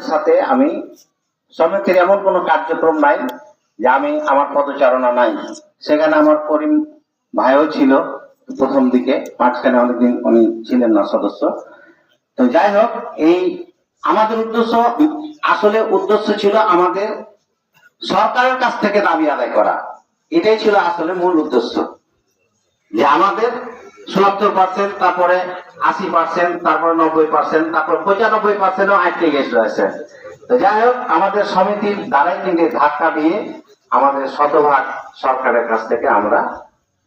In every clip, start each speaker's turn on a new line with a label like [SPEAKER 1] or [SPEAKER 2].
[SPEAKER 1] সাথে আমি সমিতির এমন কোনো কার্যক্রম নাই যে আমি আমার পদচারণা নাই। সেখানে আমার করিম ভাইও ছিল প্রথম দিকে, মাঝখানে অনেকদিন উনি ছিলেন না সদস্য। তো যাই হোক, এই আমাদের উদ্দেশ্য ছিল আমাদের সরকারের কাছ থেকে দাবি আদায় করা। এটাই ছিল আসলে মূল উদ্দেশ্য, যে আমাদের ৭০%, তারপরে ৮০%, তারপরে ৯০%, তারপর ৯৫%ও আটকে গেছে রয়েছে। তো যাই হোক, আমাদের সমিতির দ্বারাই কিন্তু ধাক্কা দিয়ে আমাদের শতভাগ সরকারের কাছ থেকে আমরা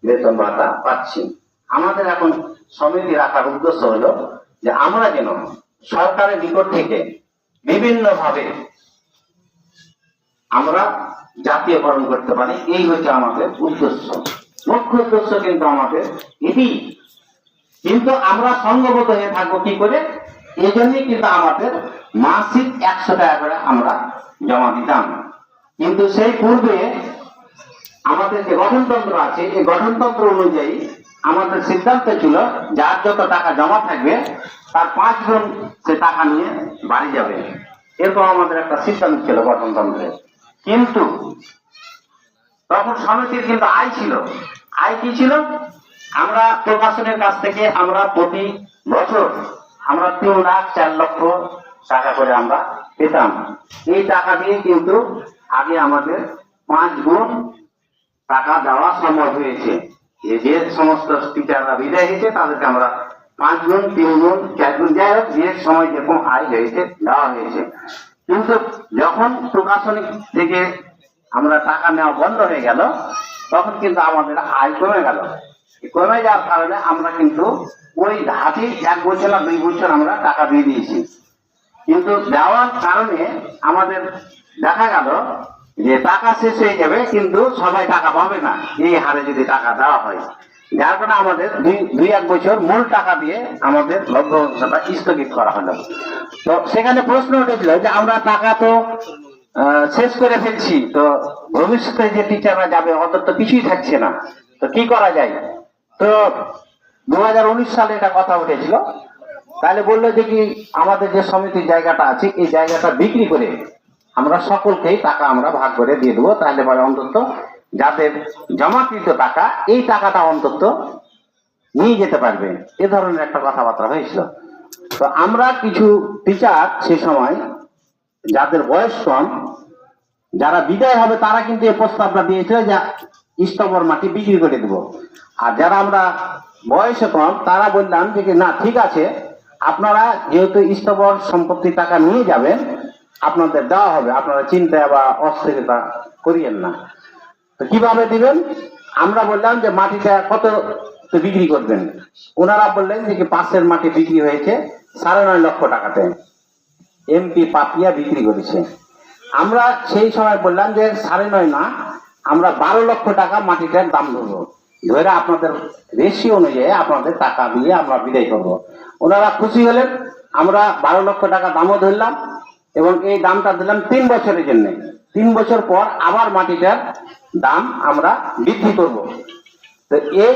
[SPEAKER 1] বেতন ভাতা পাচ্ছি। আমাদের এখন সমিতি রাখার উদ্দেশ্য হলো যে আমরা যেন সরকারের নিকট থেকে বিভিন্ন ভাবে আমরা জাতীয়করণ করতে পারি। এই হচ্ছে আমাদের উদ্দেশ্য, মুখ্য উদ্দেশ্য কিন্তু আমাদের এটি। কিন্তু আমরা সংঘবদ্ধ হয়ে থাকবো কি করে? এই জন্যই কিন্তু আমাদের মাসিক ১০০ টাকা করে আমরা জমা দিতাম। কিন্তু সেই পূর্বে আমাদের যে গঠনতন্ত্র আছে, এই গঠনতন্ত্র অনুযায়ী আমাদের সিদ্ধান্ত ছিল যার যত টাকা জমা থাকবে তার ৫ গুণ সে টাকা নিয়ে বাড়ি যাবে, এরকম আমাদের একটা সিদ্ধান্ত ছিল গঠনতন্ত্রে। কিন্তু তখন সমিতির কিন্তু আয় ছিল। আয় কি ছিল? আমরা প্রশাসনের কাছ থেকে আমরা প্রতি বছর আমরা ৩ লাখ ৪ লক্ষ টাকা করে আমরা পেতাম। এই টাকা দিয়ে কিন্তু আগে আমাদের ৫ গুণ টাকা দেওয়া সম্ভব হয়েছে। যে সমস্ত টিচাররা বিদায় হয়েছে তাদেরকে আমরা ৫ গুণ, ৩ গুণ, ৪ গুণ, যাই হোক যে সময় যেরকম আয় হয়েছে দেওয়া হয়েছে। কিন্তু যখন প্রশাসনিক থেকে আমরা টাকা নেওয়া বন্ধ হয়ে গেল, তখন কিন্তু আমাদের আয় কমে গেল। কমে যাওয়ার কারণে আমরা কিন্তু ওই ধাপে ১ বছর না ২ বছর আমরা টাকা দিয়ে দিয়েছি। কিন্তু দেওয়ার কারণে আমাদের দেখা গেল যে টাকা শেষ হয়ে যাবে, কিন্তু সবাই টাকা পাবে না এই হারে যদি টাকা দেওয়া হয়। যার কারণে আমাদের ২-১ বছর মূল টাকা দিয়ে আমাদের লক্ষ্য ব্যবস্থাটা স্থগিত করা হলো। তো সেখানে প্রশ্ন উঠেছিল যে আমরা টাকা তো শেষ করে ফেলছি, তো ভবিষ্যতে যে টিচাররা যাবে ওদের তো কিছুই থাকছে না, তো কি করা যায়? তো ২০১৯ সালে এটা কথা উঠেছিল। তাহলে বললো যে কি আমাদের যে সমিতির জায়গাটা আছে এই জায়গাটা বিক্রি করে আমরা সকলকেই টাকা আমরা ভাগ করে দিয়ে দেবো, তাহলে পরে অন্তত যাদের জমাকৃত টাকা এই টাকাটা অন্তত নিয়ে যেতে পারবে, এ ধরনের একটা কথাবার্তা হয়েছিল। তো আমরা কিছু টিচার সে সময় যাদের বয়স কম, যারা বিদায় হবে তারা কিন্তু এই প্রস্তাবটা দিয়েছিল যে স্থাবর মাটি বিক্রি করে দেবো। আর যারা আমরা বয়সে কম তারা বললাম যে না, ঠিক আছে, আপনারা যেহেতু স্থাবর সম্পত্তির টাকা নিয়ে যাবেন আপনাদের দেওয়া হবে, আপনারা চিন্তা বা অস্থিরতা করিয়েন না। তো কিভাবে দিবেন? আমরা বললাম যে মাটিটা কত বিক্রি করবেন। ওনারা বললেন যে পাশের মাটি বিক্রি হয়েছে ৯.৫ লক্ষ টাকাতে, এমপি পাপিয়া বিক্রি করেছে। আমরা সেই সময় বললাম যে ৯.৫ না, আমরা ১২ লক্ষ টাকা মাটিটার দাম ধরবো, ধরে আপনাদের রেশিও অনুযায়ী আপনাদের টাকা দিয়ে আমরা বিদায় করবো। ওনারা খুশি হলেন। আমরা ১২ লক্ষ টাকা দামও ধরলাম এবং এই দামটা দিলাম ৩ বছরের জন্য। ৩ বছর পর আবার মাটিটার দাম আমরা বৃদ্ধি করব। তো এই